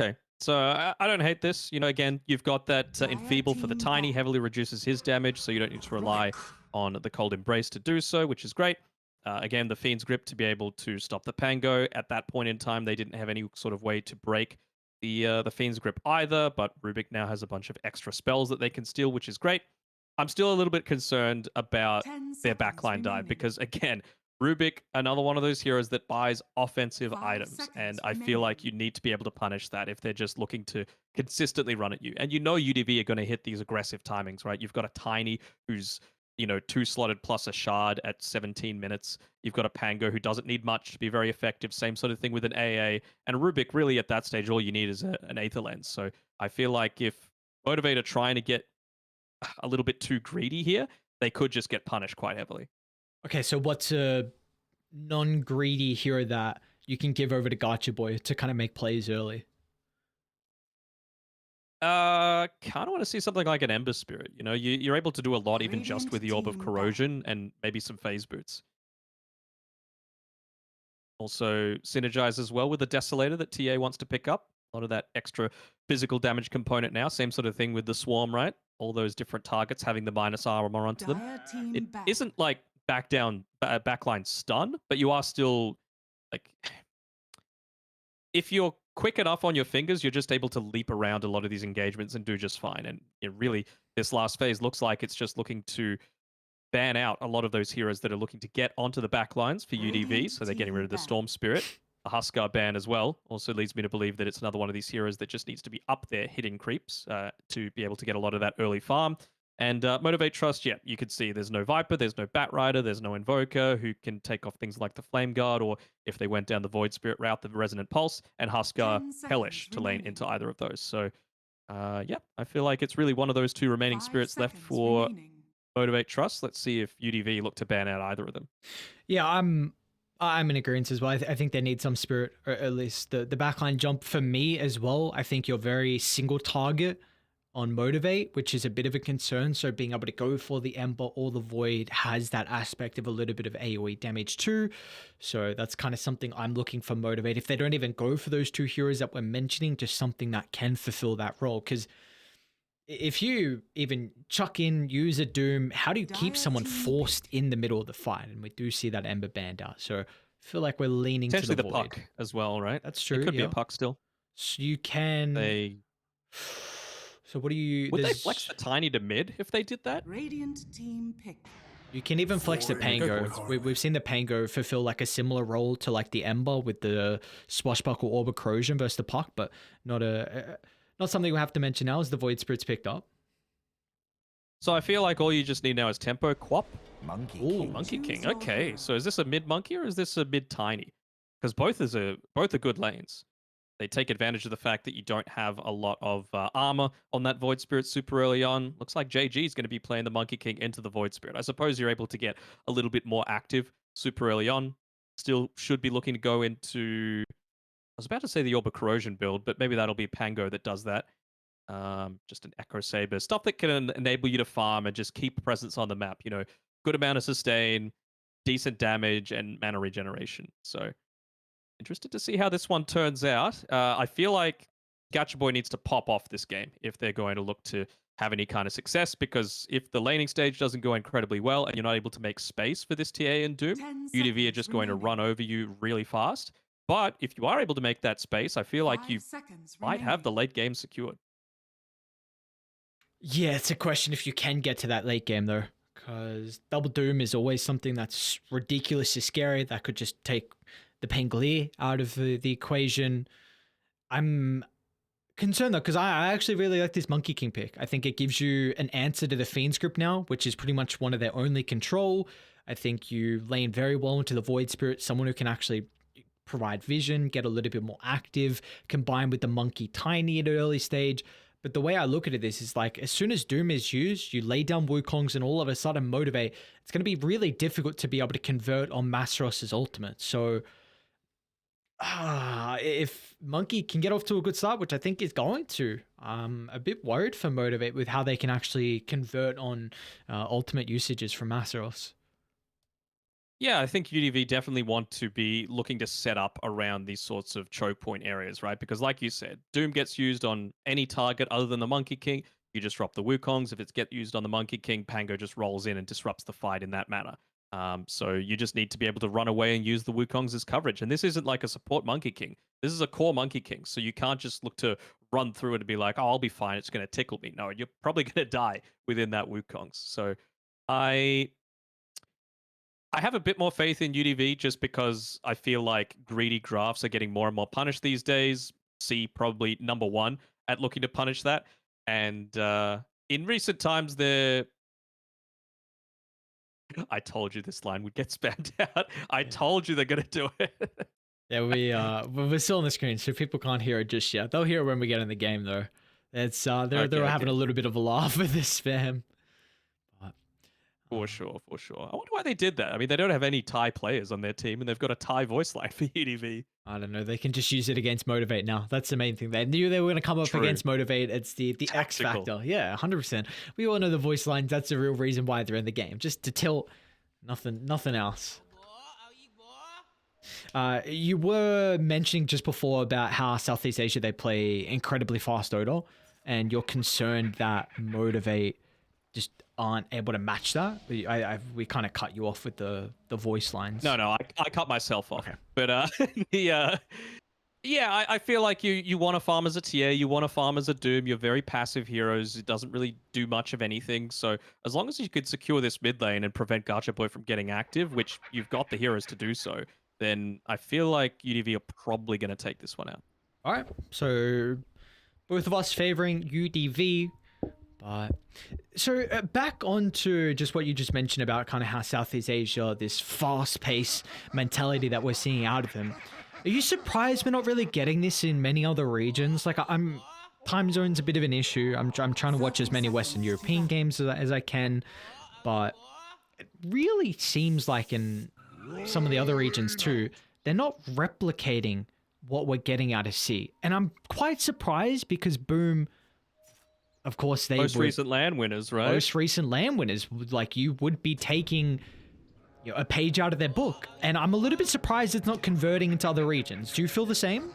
Okay. So I don't hate this. Again, you've got that Dire Enfeeble for the team tiny, ban. heavily reduces his damage, so you don't need to rely on the Cold Embrace to do so, which is great. Again, the Fiend's Grip to be able to stop the Pango. At that point in time, they didn't have any sort of way to break the Fiend's Grip either, but Rubik now has a bunch of extra spells that they can steal, which is great. I'm still a little bit concerned about 10 their seconds backline dive remaining. because, again, Rubik, another one of those heroes that buys offensive 5 items, and seconds I feel like remaining. you need to be able to punish that if they're just looking to consistently run at you. And UDV are going to hit these aggressive timings, right? You've got a Tiny who's two slotted plus a shard at 17 minutes. You've got a Pango who doesn't need much to be very effective. Same sort of thing with an AA. And Rubik, really at that stage, all you need is an Aether Lens. So I feel like if Motivate are trying to get a little bit too greedy here, they could just get punished quite heavily. Okay, so what's a non-greedy hero that you can give over to Gacha Boy to kind of make plays early? Kind of want to see something like an Ember Spirit. You're able to do a lot even just with Radiant the Orb of team ban. Corrosion and maybe some Phase Boots. Also synergize as well with the Desolator that TA wants to pick up. A lot of that extra physical damage component now. Same sort of thing with the Swarm, right? All those different targets having the minus armor onto them. Dire It team ban. isn't like backline stun, but you are still like if you're quick enough on your fingers, you're just able to leap around a lot of these engagements and do just fine. And really, this last phase looks like it's just looking to ban out a lot of those heroes that are looking to get onto the back lines for UDV. Radiant So they're getting rid team of the ban. Storm Spirit. The Huskar ban as well also leads me to believe that it's another one of these heroes that just needs to be up there hitting creeps to be able to get a lot of that early farm. And Motivate.Trust, yeah, you could see there's no Viper, there's no Batrider, there's no Invoker who can take off things like the Flame Guard, or if they went down the Void Spirit route, the Resonant Pulse, and Huskar 10 seconds Hellish to lane remaining. into either of those. So, yeah, I feel like it's really one of those two remaining 5 spirits left seconds for remaining. Motivate.Trust. Let's see if UDV look to ban out either of them. Yeah, I'm in agreement as well. I think they need some spirit, or at least the backline jump for me as well. I think you're very single target on Motivate, which is a bit of a concern. So being able to go for the Ember or the Void has that aspect of a little bit of AoE damage too. So that's kind of something I'm looking for Motivate. If they don't even go for those two heroes that we're mentioning, just something that can fulfill that role. Because if you even chuck in, use a Doom, how do you keep Dire someone team forced pick. in the middle of the fight? And we do see that Ember banned out. So I feel like we're leaning to the Potentially the Void. puck as well, right? That's It true, could be a yeah. puck still. So you can. They So what do you. would they flex There's. the tiny to mid if they did that? Radiant team pick. You can even flex the Yeah, go for Pango. it. We've seen the Pango fulfill like a similar role to like the Ember with the Swashbuckle Orb of Corrosion versus the Puck, but not something we have to mention now as the Void Spirits picked up. So I feel like all you just need now is tempo, quap. Monkey Ooh, King. Monkey King. Choose your Okay, hero. so is this a mid monkey or is this a mid tiny? Because both are good lanes. They take advantage of the fact that you don't have a lot of armor on that Void Spirit super early on. Looks like JG is going to be playing the Monkey King into the Void Spirit. I suppose you're able to get a little bit more active super early on. Still should be looking to go into. I was about to say the Orb of Corrosion build, but maybe that'll be Pango that does that. Just an Echo Saber, stuff that can enable you to farm and just keep presence on the map. Good amount of sustain, decent damage, and mana regeneration. So interested to see how this one turns out. I feel like Gacha Boy needs to pop off this game if they're going to look to have any kind of success, because if the laning stage doesn't go incredibly well and you're not able to make space for this TA and Doom, 10 UDV are seconds just going to run remaining. over you really fast. But if you are able to make that space, I feel like 5 you seconds might have the remaining. late game secured. Yeah, it's a question if you can get to that late game though, because Double Doom is always something that's ridiculously scary. That could just take the Pangolier out of the equation. I'm concerned though, because I actually really like this Monkey King pick. I think it gives you an answer to the Fiend script now, which is pretty much one of their only control. I think you lane very well into the Void Spirit, someone who can actually provide vision, get a little bit more active, combined with the Monkey Tiny at an early stage. But the way I look at it is like as soon as Doom is used, you lay down Wukongs and all of a sudden Motivate. It's going to be really difficult to be able to convert on Masteros's ultimate. So if Monkey can get off to a good start, which I think is going to, I'm a bit worried for Motivate with how they can actually convert on ultimate usages from Masteros. Yeah, I think UDV definitely want to be looking to set up around these sorts of choke point areas, right? Because, like you said, Doom gets used on any target other than the Monkey King. You disrupt the Wukongs. If it's get used on the Monkey King, Pango just rolls in and disrupts the fight in that manner. So you just need to be able to run away and use the Wukongs as coverage. And this isn't like a support Monkey King. This is a core Monkey King. So you can't just look to run through it and be like, oh, I'll be fine. It's going to tickle me. No, you're probably going to die within that Wukongs. So I I have a bit more faith in UDV just because I feel like greedy drafts are getting more and more punished these days. C probably number one at looking to punish that. And in recent times, I told you this line would get spammed out. I Yeah. told you they're gonna do it. Yeah, we're still on the screen, so people can't hear it just yet. They'll hear it when we get in the game, though. It's they're Okay, having okay, a little bit of a laugh with this spam. But, for um, sure, for sure. I wonder why they did that. I mean, they don't have any Thai players on their team, and they've got a Thai voice line for UDV. I don't know. They can just use it against Motivate now. That's the main thing. They knew they were going to come up True. against Motivate. It's the X Tactical. factor. Yeah, 100%. We all know the voice lines. That's the real reason why they're in the game. Just to tilt. Nothing else. You were mentioning just before about how Southeast Asia they play incredibly fast Oda, and you're concerned that Motivate just aren't able to match that. We kind of cut you off with the voice lines. No, no, I cut myself off. Okay. But the yeah, I feel like you want to farm as a TA, you want to farm as a Doom. You're very passive heroes. It doesn't really do much of anything. So as long as you could secure this mid lane and prevent Gacha Boy from getting active, which you've got the heroes to do so, then I feel like UDV are probably going to take this one out. All right. So both of us favoring UDV. But so back onto just what you just mentioned about kind of how Southeast Asia, this fast-paced mentality that we're seeing out of them. Are you surprised we're not really getting this in many other regions? Like I'm, time zone's a bit of an issue. I'm trying to watch as many Western European games as I can, but it really seems like in some of the other regions too, they're not replicating what we're getting out of C, and I'm quite surprised because Boom. Of course, they Most would recent land winners, right? most recent land winners. Like you would be taking a page out of their book, and I'm a little bit surprised it's not converting into other regions. Do you feel the same?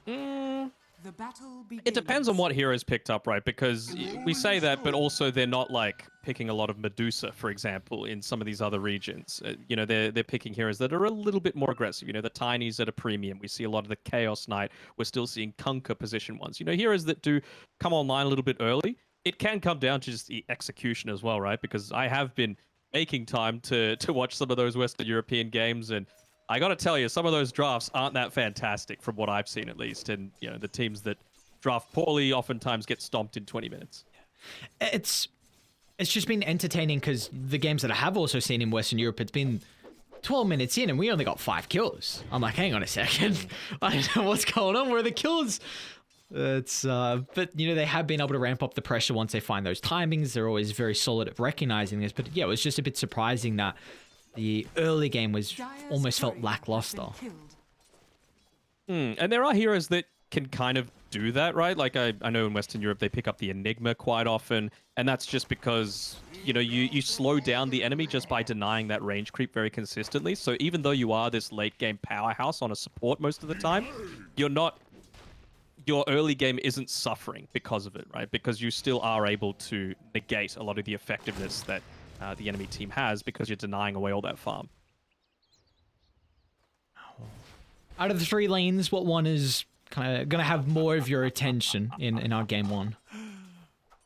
Mm, The battle begins. it depends on what heroes picked up, right? Because we say that, but also they're not like picking a lot of Medusa, for example, in some of these other regions. They're picking heroes that are a little bit more aggressive. The Tinies at a premium. We see a lot of the Chaos Knight. We're still seeing Kunkka position ones. Heroes that do come online a little bit early. It can come down to just the execution as well, right? Because I have been making time to watch some of those Western European games, and I got to tell you, some of those drafts aren't that fantastic from what I've seen, at least. And, the teams that draft poorly oftentimes get stomped in 20 minutes. It's just been entertaining because the games that I have also seen in Western Europe, it's been 12 minutes in and we only got 5 kills. I'm like, hang on a second. I don't know what's going on. Where are the kills? But they have been able to ramp up the pressure once they find those timings. They're always very solid at recognizing this. But yeah, it was just a bit surprising that the early game was almost felt lackluster. And there are heroes that can kind of do that, right? Like I know in Western Europe they pick up the Enigma quite often, and that's just because you slow down the enemy just by denying that range creep very consistently. So even though you are this late game powerhouse on a support most of the time, your early game isn't suffering because of it, right? Because you still are able to negate a lot of the effectiveness that the enemy team has because you're denying away all that farm. Out of the 3 lanes, what one is kind of going to have more of your attention in our game 1?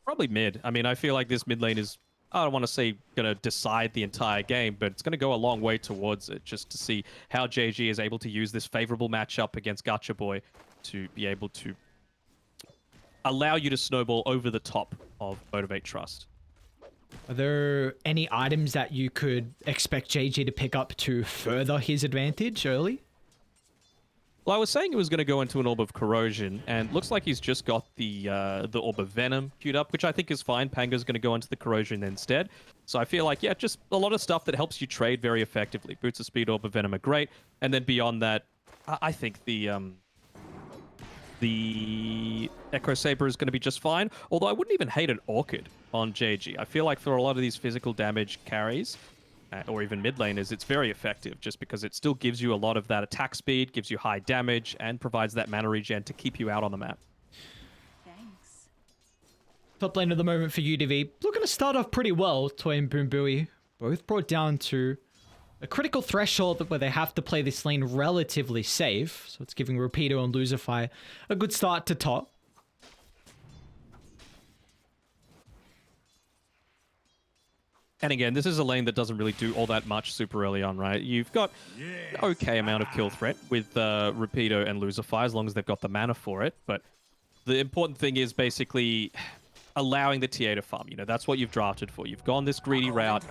Probably mid. I mean, I feel like this mid lane is, I don't want to say going to decide the entire game, but it's going to go a long way towards it just to see how JG is able to use this favorable matchup against Gacha Boy to be able to allow you to snowball over the top of Motivate.Trust. Are there any items that you could expect JG to pick up to further his advantage early? Well, I was saying he was going to go into an Orb of Corrosion, and looks like he's just got the Orb of Venom queued up, which I think is fine. Pango's going to go into the Corrosion instead. So I feel like, yeah, just a lot of stuff that helps you trade very effectively. Boots of Speed, Orb of Venom are great. And then beyond that, I think the Echo Saber is going to be just fine. Although I wouldn't even hate an Orchid on JG. I feel like for a lot of these physical damage carries, or even mid laners, it's very effective just because it still gives you a lot of that attack speed, gives you high damage, and provides that mana regen to keep you out on the map. Thanks. Top lane at the moment for UDV. Looking to start off pretty well. Toy and Boombui both brought down to a critical threshold where they have to play this lane relatively safe. So it's giving Rapido and Luzify a good start to top. And again, this is a lane that doesn't really do all that much super early on, right? You've got an okay amount of kill threat with Rapido and Luzify, as long as they've got the mana for it. But the important thing is basically allowing the TA to farm. You know, that's what you've drafted for. You've gone this greedy route.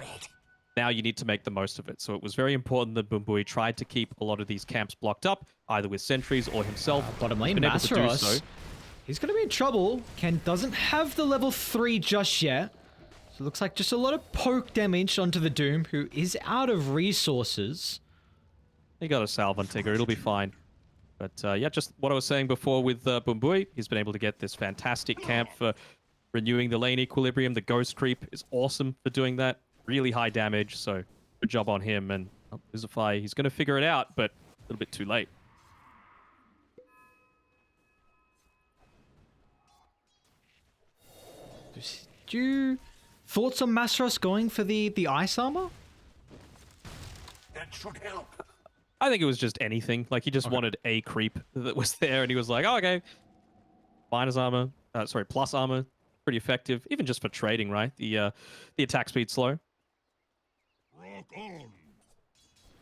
Now you need to make the most of it. So it was very important that Boombui tried to keep a lot of these camps blocked up, either with sentries or himself. Bottom lane, Masteros. He's going to be in trouble. Ken doesn't have the level 3 just yet. So it looks like just a lot of poke damage onto the Doom, who is out of resources. He got a salve on Tigger. It'll be fine. But yeah, just what I was saying before with Boombui, he's been able to get this fantastic camp for renewing the lane equilibrium. The ghost creep is awesome for doing that. Really high damage, so good job on him. And Luzify, he's going to figure it out, but a little bit too late. Do you... Thoughts on Masteros going for the ice armor? That should help. I think it was just anything. Like, he just wanted a creep that was there, and he was like, oh, okay. Minus armor. Sorry, plus armor. Pretty effective. Even just for trading, right? The attack speed slow. Rock on.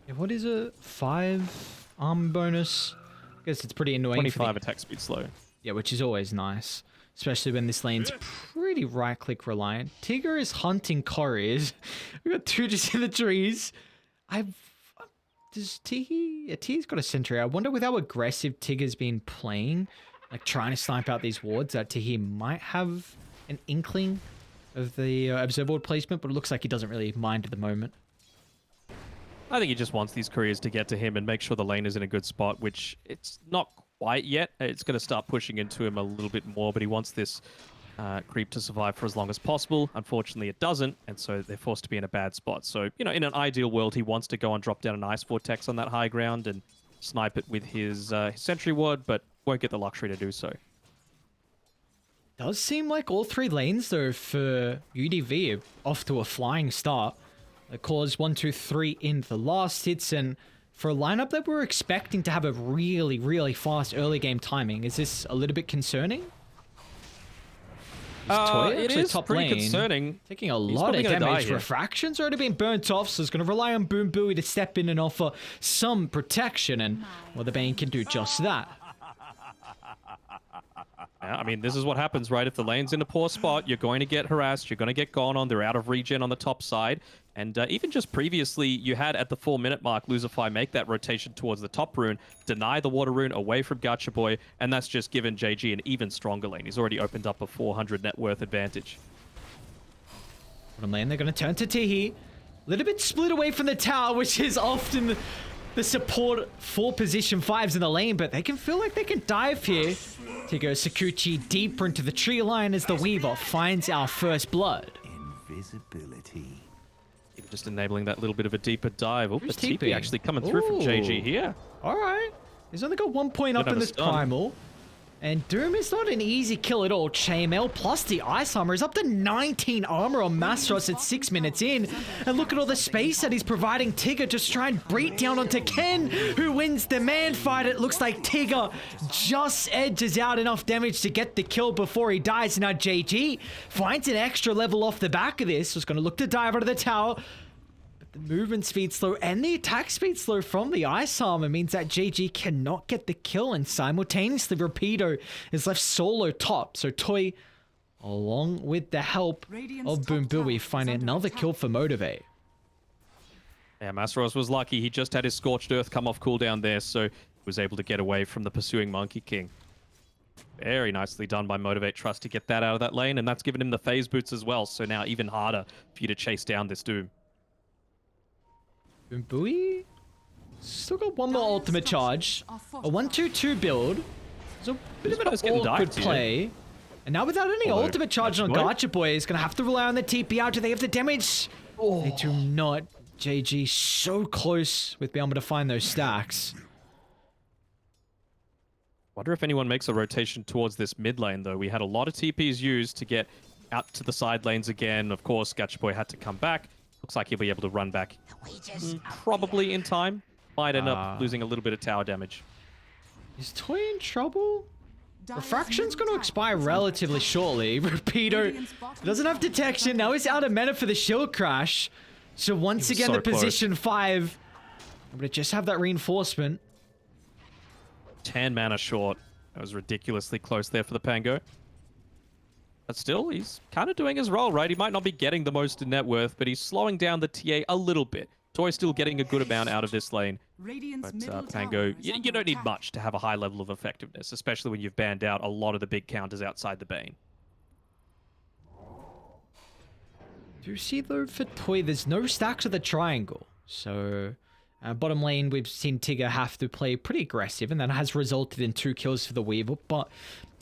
Yeah, what is a 5 armor bonus? I guess it's pretty annoying. 25 attack speed slow. Yeah, which is always nice. Especially when this lane's pretty right-click reliant. Tigger is hunting Corries. We got 2 just in the trees. Does Tihi... Yeah, Tihi's got a sentry. I wonder with how aggressive Tigger's been playing, like trying to snipe out these wards, that Tihi might have an inkling of the observer ward placement, but it looks like he doesn't really mind at the moment. I think he just wants these couriers to get to him and make sure the lane is in a good spot, which it's not quite yet. It's going to start pushing into him a little bit more, but he wants this creep to survive for as long as possible. Unfortunately, it doesn't, and so they're forced to be in a bad spot. So, you know, in an ideal world, he wants to go and drop down an Ice Vortex on that high ground and snipe it with his Sentry Ward, but won't get the luxury to do so. Does seem like all 3 lanes, though, for UDV are off to a flying start. The cause 1, 2, 3 in the last hits, and for a lineup that we're expecting to have a really, really fast early game timing, is this a little bit concerning? It is top pretty lane, concerning. taking a He's lot of probably gonna damage. die here. Refraction's already been burnt off, so it's going to rely on Boombui to step in and offer some protection, and well, the Bane can do just that. Yeah, I mean, this is what happens, right? If the lane's in a poor spot, you're going to get harassed. You're going to get gone on. They're out of regen on the top side. And even just previously, you had at the 4-minute mark, Luzify make that rotation towards the top rune, deny the water rune away from Gacha Boy, and that's just given JG an even stronger lane. He's already opened up a 400 net worth advantage. Bottom lane, they're going to turn to Tihi. A little bit split away from the tower, which is often the support for position 5s in the lane, but they can feel like they can dive here. Tigger Sakuchi deeper into the tree line as the Weaver finds our first blood. Invisibility. Just enabling that little bit of a deeper dive. Oh, the Who's TP TPing? actually coming through from JG here. All right. He's only got 1 point up Don't in have a this stun. primal. And Doom is not an easy kill at all. Chainmail plus the Ice Armor is up to 19 armor on Masteros at 6 minutes in. And look at all the space that he's providing Tigger, just try and break down onto Ken, who wins the man fight. It looks like Tigger just edges out enough damage to get the kill before he dies. Now JG finds an extra level off the back of this. Is going to look to dive out of the tower. The movement speed slow and the attack speed slow from the Ice Armor means that JG cannot get the kill, and simultaneously Rapido is left solo top. So Toy, along with the help of Boombui, find another kill for Motivate. Yeah, Masteros was lucky. He just had his Scorched Earth come off cooldown there, so he was able to get away from the pursuing Monkey King. Very nicely done by Motivate.Trust to get that out of that lane, and that's given him the phase boots as well, so now even harder for you to chase down this Doom. Boombui still got one more ultimate charge. A 1-2-2 build. It's a bit of an guy's getting awkward dived here. play. And now without any Although, ultimate charge on Gacha Boy? Gacha Boy, he's going to have to rely on the TP out. Do they have the damage? They do not. JG so close with being able to find those stacks. Wonder if anyone makes a rotation towards this mid lane, though. We had a lot of TPs used to get out to the side lanes again. Of course, Boy had to come back. Looks like he'll be able to run back probably in time. Might end up losing a little bit of tower damage. Is Toy in trouble? Refraction's going to expire relatively shortly. Repeater doesn't have detection. Now he's out of mana for the shield crash. So once again, so the close. position 5. I'm going to just have that reinforcement. 10 mana short. That was ridiculously close there for the Pango. But still, he's kind of doing his role, right? He might not be getting the most in net worth, but he's slowing down the TA a little bit. Toy's still getting a good amount out of this lane. But Pango, you don't need much to have a high level of effectiveness, especially when you've banned out a lot of the big counters outside the Bane. Do you see though for Toy, there's no stacks of the triangle. So bottom lane, we've seen Tigger have to play pretty aggressive, and that has resulted in 2 kills for the Weevil, but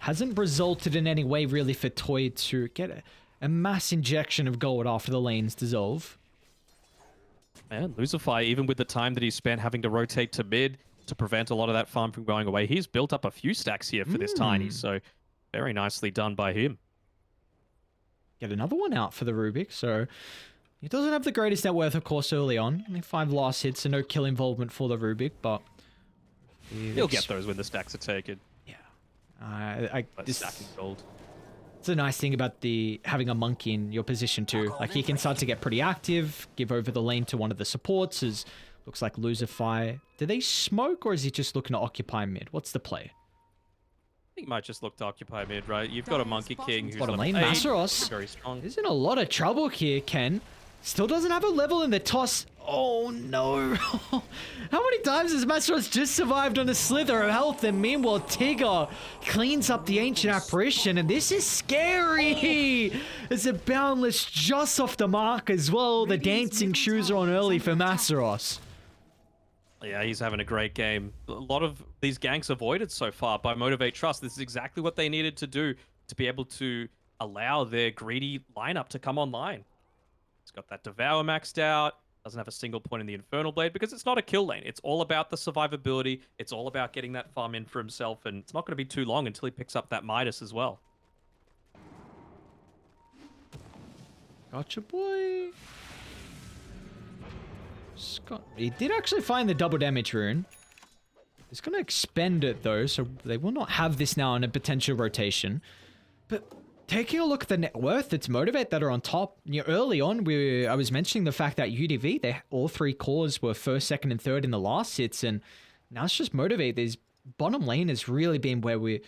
hasn't resulted in any way really for Toy to get a mass injection of gold after the lanes dissolve. Man, Lucify, even with the time that he spent having to rotate to mid to prevent a lot of that farm from going away, he's built up a few stacks here for this Tiny, so very nicely done by him. Get another one out for the Rubik, so he doesn't have the greatest net worth, of course, early on. Only 5 last hits, so no kill involvement for the Rubik, but he'll get those when the stacks are taken. Yeah. This stacking gold. It's a nice thing about having a monkey in your position too. Like he can start to get pretty active, give over the lane to one of the supports. As looks like Lucify. Do they smoke or is he just looking to occupy mid? What's the play? I think he might just look to occupy mid, right? You've got a Monkey King who's Bottom level lane, 8, Masaros very strong. is in a lot of trouble here, Ken. Still doesn't have a level in the toss. Oh no. How many times has Masaros just survived on a slither of health, and meanwhile Tigger cleans up the Ancient Apparition, and this is scary. There's a Boundless just off the mark as well. The dancing shoes are on early for Masaros. Yeah, he's having a great game. A lot of these ganks avoided so far by Motivate.Trust. This is exactly what they needed to do to be able to allow their greedy lineup to come online. He's got that Devour maxed out. Doesn't have a single point in the Infernal Blade because it's not a kill lane. It's all about the survivability. It's all about getting that farm in for himself, and it's not going to be too long until he picks up that Midas as well. Gotcha, boy. Scott, he did actually find the double damage rune. He's going to expend it though, so they will not have this now in a potential rotation. But taking a look at the net worth, it's Motivate that are on top. You know, early on, I was mentioning the fact that UDV, all 3 cores were 1st, 2nd, and 3rd in the last hits, and now it's just Motivate. There's bottom lane has really been where we're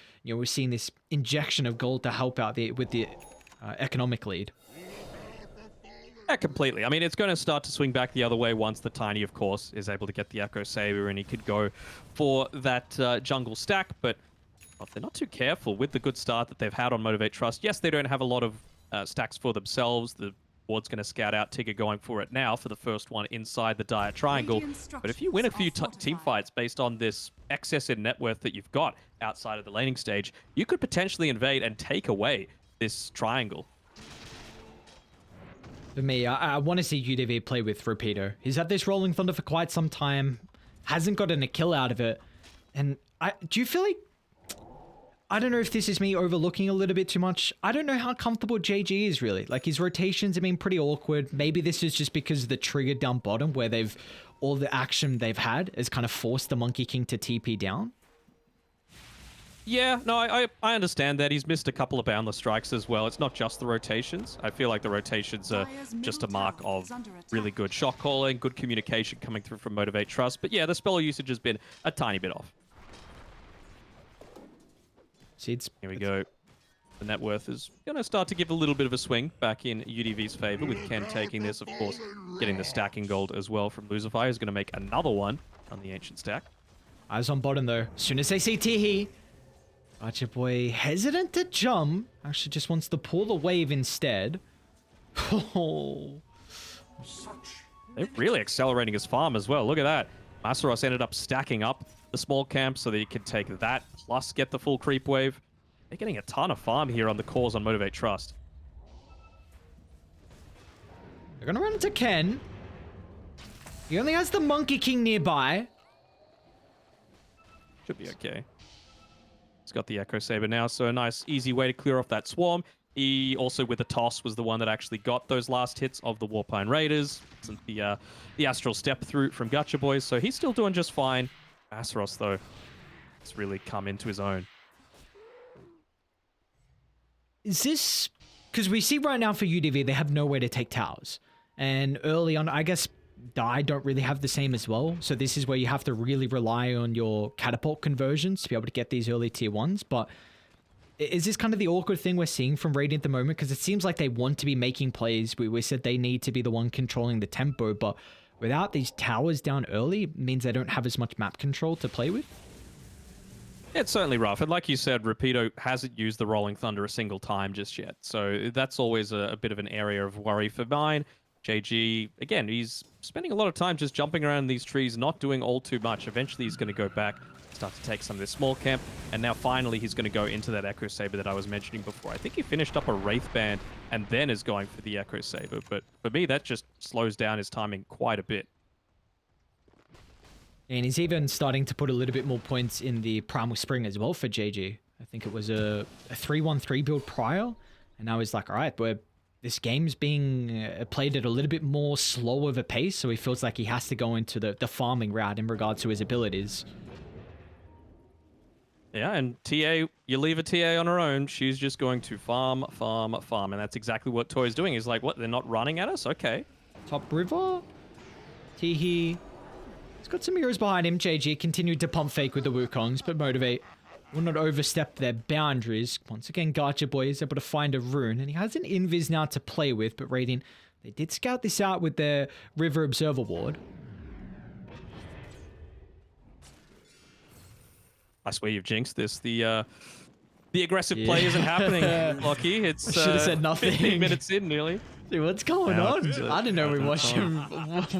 seeing this injection of gold to help out with the economic lead. Yeah, completely. I mean, it's going to start to swing back the other way once the Tiny, of course, is able to get the Echo Saber, and he could go for that jungle stack, but if they're not too careful with the good start that they've had on Motivate.Trust, yes, they don't have a lot of stacks for themselves. The board's going to scout out Tigger going for it now for the first one inside the Dire Triangle. But if you win a few team fights based on this excess in net worth that you've got outside of the laning stage, you could potentially invade and take away this triangle. For me, I want to see UDV play with Repeater. He's had this Rolling Thunder for quite some time, hasn't gotten a kill out of it. And do you feel like, I don't know if this is me overlooking a little bit too much. I don't know how comfortable JG is really. Like his rotations have been pretty awkward. Maybe this is just because of the trigger down bottom where all the action they've had has kind of forced the Monkey King to TP down. Yeah, no, I understand that. He's missed a couple of Boundless Strikes as well. It's not just the rotations. I feel like the rotations are just a mark of really good shot calling, good communication coming through from Motivate.Trust. But yeah, the spell usage has been a tiny bit off. Here we go. The net worth is going to start to give a little bit of a swing back in UDV's favor, with Ken taking this, of course, getting the stacking gold as well from Lucify, who's going to make another one on the Ancient stack. Eyes on bottom though. As soon as they see Tihi, Gotcha boy hesitant to jump. Actually just wants to pull the wave instead. Oh. They're really accelerating his farm as well. Look at that. Masaros ended up stacking up the small camp so that he could take that plus get the full creep wave. They're getting a ton of farm here on the cores on Motivate.Trust. They're going to run into Ken. He only has the Monkey King nearby. Should be okay. He's got the Echo Saber now, so a nice, easy way to clear off that swarm. He also, with the toss, was the one that actually got those last hits of the Warpine Raiders. Isn't the Astral Step through from Gacha Boys, so he's still doing just fine. Azeroth, though, has really come into his own. Is this... Because we see right now for UDV, they have nowhere to take towers. And early on, I guess Die don't really have the same as well. So this is where you have to really rely on your catapult conversions to be able to get these early tier 1s. But is this kind of the awkward thing we're seeing from Radiant at the moment? Because it seems like they want to be making plays. We said they need to be the one controlling the tempo. But without these towers down early, it means they don't have as much map control to play with. It's certainly rough. And like you said, Rapido hasn't used the Rolling Thunder a single time just yet. So that's always a bit of an area of worry for mine. JG, again, he's spending a lot of time just jumping around these trees, not doing all too much. Eventually, he's going to go back, start to take some of this small camp, and now finally he's going to go into that Echo Saber that I was mentioning before. I think he finished up a Wraith Band and then is going for the Echo Saber, but for me, that just slows down his timing quite a bit. And he's even starting to put a little bit more points in the Primal Spring as well for JG. I think it was a 3-1-3 build prior, and now he's like, all right, this game's being played at a little bit more slow of a pace, so he feels like he has to go into the farming route in regards to his abilities. Yeah, and TA, you leave a TA on her own, she's just going to farm, farm, farm, and that's exactly what Toy's doing. He's like, what, they're not running at us? Okay. Top river. Teehee. He's got some heroes behind him. JG continued to pump fake with the Wukongs, but Motivate will not overstep their boundaries. Once again, Gacha Boy is able to find a rune, and he has an invis now to play with, but Radiant, they did scout this out with their River Observer Ward. I swear you've jinxed this. The aggressive play isn't happening, Lockie. It's I should have said nothing. 15 minutes in, nearly. Dude, what's going on? I didn't know we watched him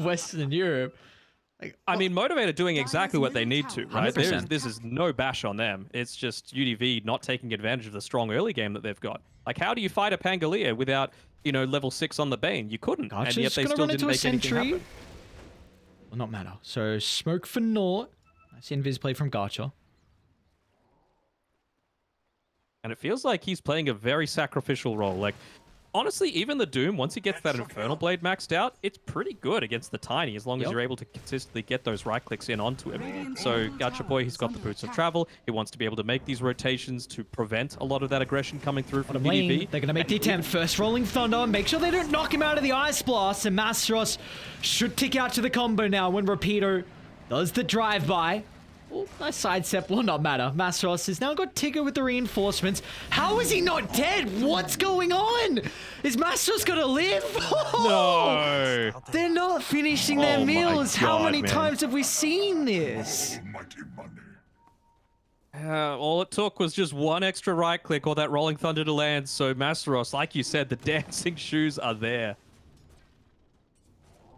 Western Europe. I mean, Motivate are doing exactly what they need to, right? 100%. This is no bash on them. It's just UDV not taking advantage of the strong early game that they've got. Like, how do you fight a Pangolier without, level 6 on the Bane? You couldn't, and yet they still didn't make anything happen. Will not matter. So, smoke for naught. Nice invis play from Gacha. And it feels like he's playing a very sacrificial role. Like, honestly, even the Doom, once he gets that Infernal Blade maxed out, it's pretty good against the Tiny, as long as you're able to consistently get those right clicks in onto him. So, Gacha Boy, he's got the Boots of Travel. He wants to be able to make these rotations to prevent a lot of that aggression coming through from UDV. They're going to make the attempt. First Rolling Thunder. Make sure they don't knock him out of the Ice Blast. And Mastros should tick out to the combo now when Rapido does the drive-by. Oh, nice sidestep. Will not matter. Mastros has now got Tigger with the reinforcements. How is he not dead? What's going on? Is Mastros going to live? No! They're not finishing their meals. How many times have we seen this? All it took was just one extra right click or that Rolling Thunder to land. So Masteros, like you said, the dancing shoes are there.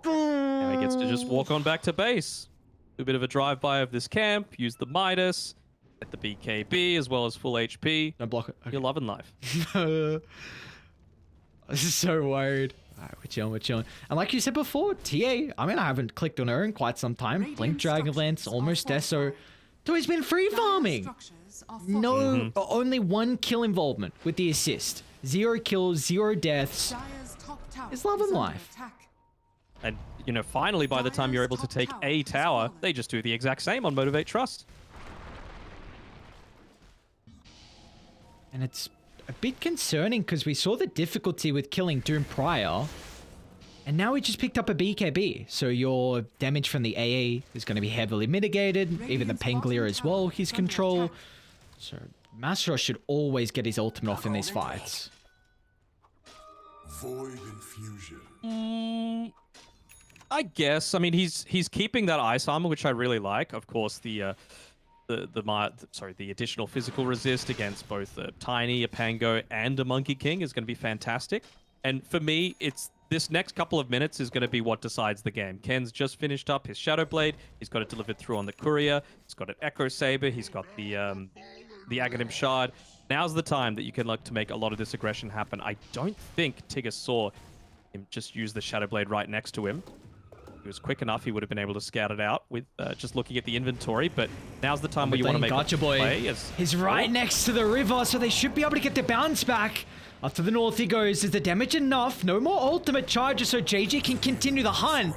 And he gets to just walk on back to base. Do a bit of a drive-by of this camp, use the Midas, get the BKB as well as full HP. No block it. Okay. You're loving life. This is so worried. Alright, we're chilling. And like you said before, TA, I mean, I haven't clicked on her in quite some time. Blink Dragonlance, almost Deso. So he's been free farming. No, only 1 kill involvement with the assist. 0 kills, 0 deaths. He's loving life. And, finally, by the time you're able to take a tower, they just do the exact same on Motivate.Trust. And it's a bit concerning because we saw the difficulty with killing Doom prior. And now we just picked up a BKB. So your damage from the AA is going to be heavily mitigated. Even the Pangolier as well, his control. So Mastros should always get his ultimate off in these fights. Void infusion. I guess. I mean, he's keeping that ice armor, which I really like. Of course, the additional physical resist against both a Tiny, a Pango, and a Monkey King is going to be fantastic. And for me, it's this next couple of minutes is going to be what decides the game. Ken's just finished up his Shadow Blade. He's got it delivered through on the Courier. He's got an Echo Saber. He's got the Aghanim Shard. Now's the time that you can look to make a lot of this aggression happen. I don't think Tigger saw him just use the Shadow Blade right next to him. he was quick enough, he would have been able to scout it out with just looking at the inventory. But now's the time where you want to make Gotcha a boy. play. He's right next to the river, so they should be able to get the bounce back. Up to the north he goes. Is the damage enough? No more ultimate charges, so JG can continue the hunt.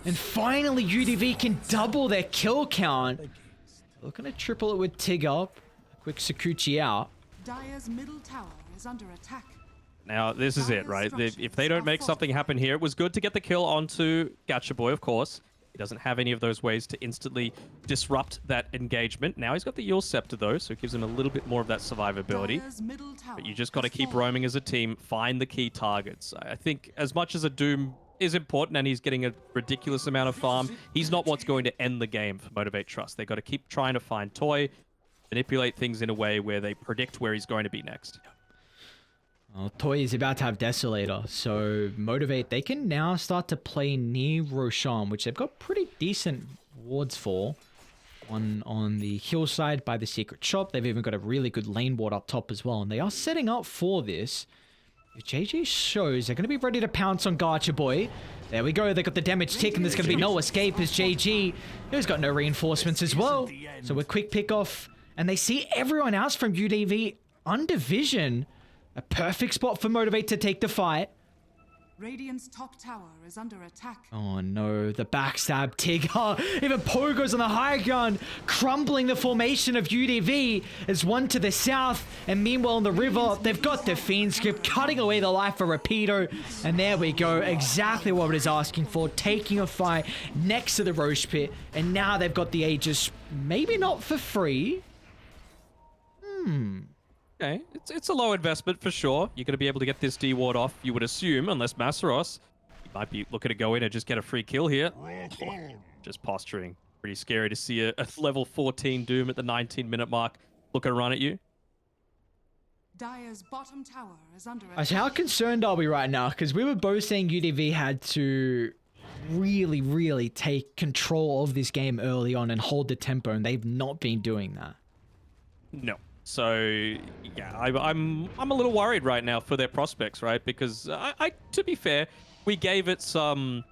And finally, UDV can double their kill count. Looking to triple it with Tig up. Quick Sakuchi out. Dire's middle tower is under attack. Now, this is it, right? If they don't make something happen here, it was good to get the kill onto Gacha Boy, of course. He doesn't have any of those ways to instantly disrupt that engagement. Now he's got the Yule Scepter, though, so it gives him a little bit more of that survivability. But you just got to keep roaming as a team, find the key targets. I think as much as a Doom is important and he's getting a ridiculous amount of farm, he's not what's going to end the game for Motivate.Trust. They got to keep trying to find Toy, manipulate things in a way where they predict where he's going to be next. Well, Toy is about to have Desolator, so Motivate, they can now start to play near Roshan, which they've got pretty decent wards for. One on the hillside by the secret shop. They've even got a really good lane ward up top as well, and they are setting up for this. If JG shows, they're going to be ready to pounce on Gacha Boy. There we go, they got the damage tick, and there's going to be no escape as JG, who's got no reinforcements as well. So a quick pick off, and they see everyone else from UDV under vision. A perfect spot for Motivate to take the fight. Radiant's top tower is under attack. Oh no, the backstab Tigger. Even Pogo's on the high ground, crumbling the formation of UDV as one to the south. And meanwhile on the river, they've got the Fiend Script cutting away the life of Rapido. And there we go, exactly what it is asking for. Taking a fight next to the Roche Pit. And now they've got the Aegis, maybe not for free. Okay, it's a low investment for sure. You're going to be able to get this D ward off, you would assume, unless Masaros. You might be looking to go in and just get a free kill here. Just posturing. Pretty scary to see a level 14 Doom at the 19-minute mark looking to run at you. Dire's bottom tower is under So attack. how concerned are we right now? Because we were both saying UDV had to really take control of this game early on and hold the tempo, and they've not been doing that. No. So, yeah, I'm a little worried right now for their prospects, right? Because, to be fair, we gave it some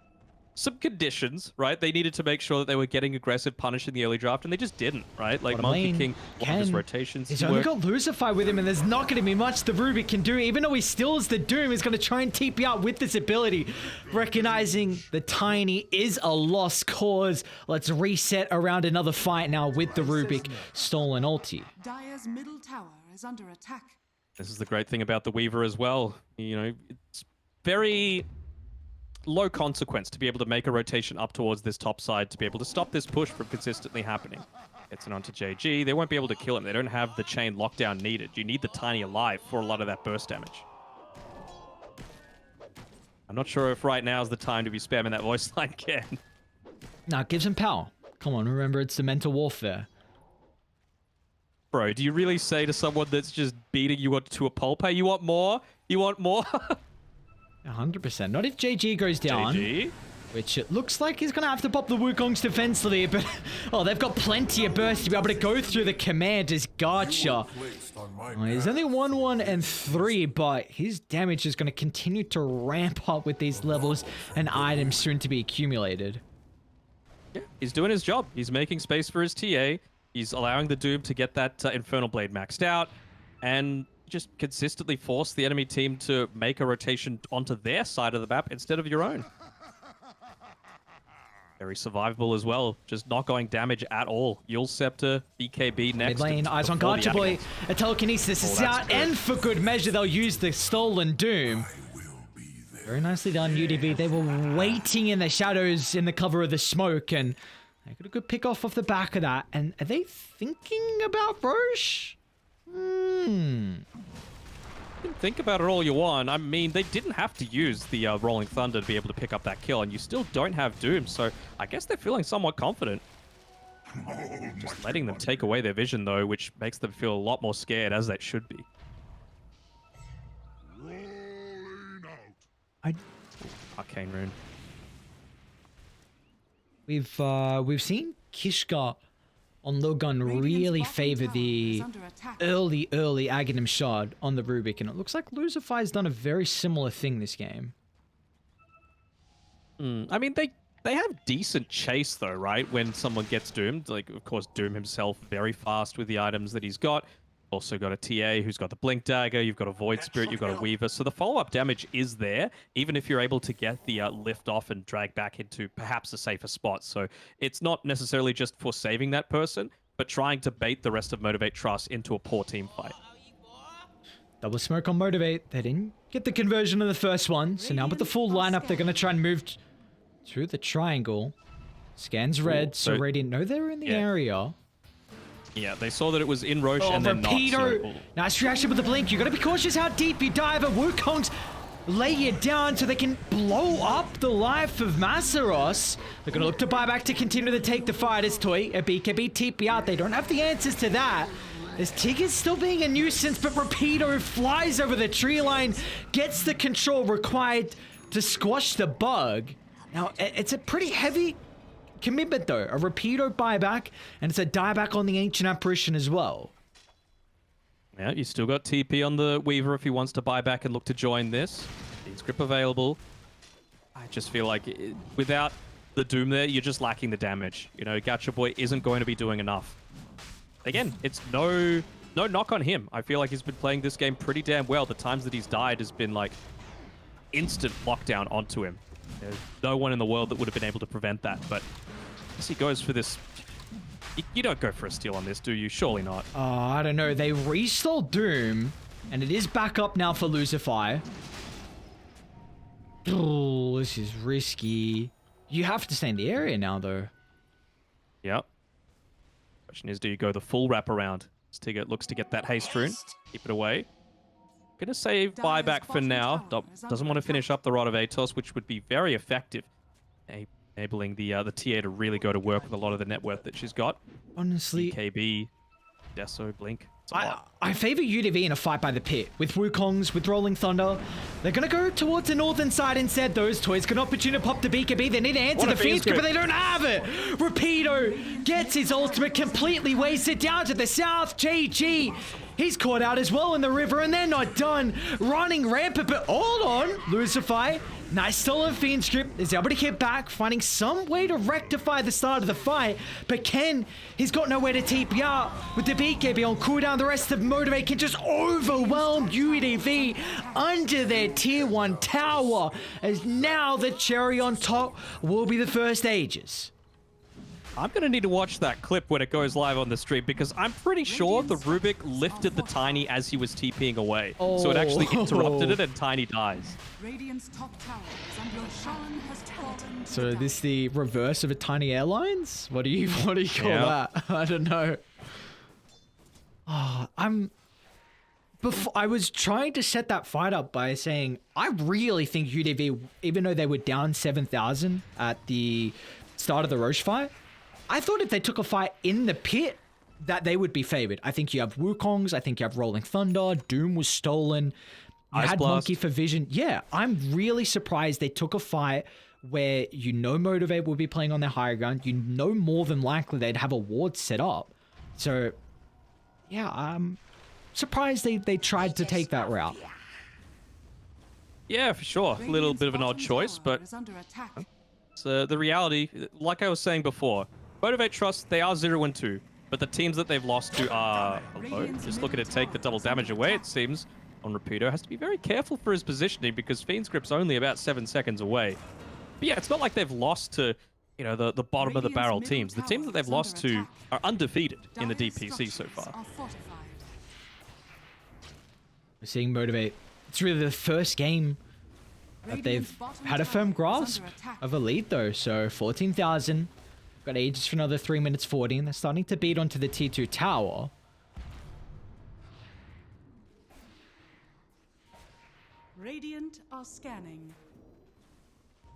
conditions, right? They needed to make sure that they were getting aggressive punish in the early draft, and they just didn't, right? Like, Monkey King, his rotations He's only got Lucify with him, and there's not going to be much the Rubik can do. Even though he steals the Doom, he's going to try and TP out with this ability. Recognizing the Tiny is a lost cause. Let's reset around another fight now with the Rubik stolen ulti. Dire's middle tower is under attack. This is the great thing about the Weaver as well. You know, it's very low consequence to be able to make a rotation up towards this top side to be able to stop this push from consistently happening. Gets it onto JG. They won't be able to kill him. They don't have the chain lockdown needed. You need the Tiny alive for a lot of that burst damage. I'm not sure if right now is the time to be spamming that voice line again. Nah, it gives him power. Come on, remember it's the mental warfare. Bro, do you really say to someone that's just beating you to a pulp, hey, you want more? You want more? 100%. Not if JG goes down. JG? Which it looks like he's going to have to pop the Wukong's defensively, but oh, they've got plenty of burst to be able to go through the command as Gotcha. Oh, he's only 1-1 and 3, but his damage is going to continue to ramp up with these levels and items soon to be accumulated. Yeah, he's doing his job. He's making space for his TA. He's allowing the Doom to get that Infernal Blade maxed out and just consistently force the enemy team to make a rotation onto their side of the map instead of your own. Very survivable as well. Just not going damage at all. Yule Scepter, BKB next. Mid lane, eyes on Gacha Boy. A telekinesis is out, and for good measure, they'll use the stolen Doom. Very nicely done, UDV. They were waiting in the shadows in the cover of the smoke, and they got a good pick off the back of that. And are they thinking about Roche? You can think about it all you want. I mean, they didn't have to use the Rolling Thunder to be able to pick up that kill, and you still don't have Doom, so I guess they're feeling somewhat confident. Just letting them take away their vision, though, which makes them feel a lot more scared, as they should be. Arcane Rune. We've seen Kishka on Logun really favor the early Aghanim Shard on the Rubik, and it looks like Lucify's done a very similar thing this game. I mean, they They have decent chase though, right? When someone gets doomed, like of course Doom himself very fast with the items that he's got. Also got a TA who's got the Blink Dagger, you've got a Void Spirit, you've got a Weaver. So the follow-up damage is there, even if you're able to get the lift off and drag back into perhaps a safer spot. So it's not necessarily just for saving that person, but trying to bait the rest of Motivate.Trust into a poor team fight. Double smoke on Motivate. They didn't get the conversion on the first one. So now with the full lineup, they're going to try and move through the triangle. Scans red, so Radiant know they're in the area. Yeah, they saw that it was in Roche and then not. So, nice reaction with the blink. You got to be cautious how deep you dive. Wukong's lay you down so they can blow up the life of Masaros. They're going to look to buy back to continue to take the fight as Toy. A BKB TP out. They don't have the answers to that. As Tig is still being a nuisance, but Rapido flies over the tree line, gets the control required to squash the bug. Now, it's a pretty heavy commitment though. A Rapido buyback, and it's a dieback on the Ancient Apparition as well. Yeah, you still got TP on the Weaver if he wants to buy back and look to join this. Fiend's Grip available. I just feel like without the Doom there, you're just lacking the damage. You know, Gacha Boy isn't going to be doing enough. Again, it's no knock on him. I feel like he's been playing this game pretty damn well. The times that he's died has been like instant lockdown onto him. There's no one in the world that would have been able to prevent that, but as he goes for this, you don't go for a steal on this, do you? Surely not. I don't know. They restole Doom, and it is back up now for Lucify. Oh, this is risky. You have to stay in the area now, though. Yep. Question is, do you go the full wraparound? Stiggert looks to get that haste rune. Keep it away. Gonna save buyback for now. Doesn't want to finish up the Rod of Atos, which would be very effective, enabling the TA to really go to work with a lot of the net worth that she's got. Honestly, KB, Deso, Blink. I favor UDV in a fight by the pit. With Wukongs, with Rolling Thunder. They're going to go towards the northern side instead. Those toys can opportunity to pop the BKB. They need to answer the Fiend's Grip, but they don't have it. Rapido gets his ultimate completely wasted down to the south. GG. He's caught out as well in the river, and they're not done. Running rampant, but hold on. Lucify. Nice stolen Fiend's Grip is able to get back, finding some way to rectify the start of the fight. But Ken, he's got nowhere to TP out. With the BKB on cooldown, the rest of Motivate can just overwhelm UDV under their tier 1 tower. As now the cherry on top will be the first Aegis. I'm going to need to watch that clip when it goes live on the stream, because I'm pretty sure the Rubik lifted the Tiny as he was TPing away. So it actually interrupted it and Tiny dies. Radiant's top tower is under Shaman has fallen. So this the reverse of a Tiny Airlines? What do you call that? I don't know. I was trying to set that fight up by saying I really think UDV, even though they were down 7,000 at the start of the Roche fight, I thought if they took a fight in the pit, that they would be favored. I think you have Wukongs. I think you have Rolling Thunder. Doom was stolen. You had Monkey for Vision. Yeah, I'm really surprised they took a fight where you know Motivate will be playing on their higher ground. You know more than likely they'd have a ward set up. So, yeah, I'm surprised they tried to take that route. Yeah, for sure. A little bit of an odd choice, but it's the reality. Like I was saying before, Motivate.Trust, they are 0-2, but the teams that they've lost to are low. Just looking to take the double damage away, it seems. On Rapido, has to be very careful for his positioning because Fiend's Grip's only about 7 seconds away. But yeah, it's not like they've lost to, you know, the bottom of the barrel teams. The teams that they've lost to are undefeated in the DPC so far. We're seeing Motivate. It's really the first game that they've had a firm grasp of a lead though. So 14,000. Got Aegis for another 3 minutes 40, and they're starting to beat onto the tier 2 tower. Radiant are scanning.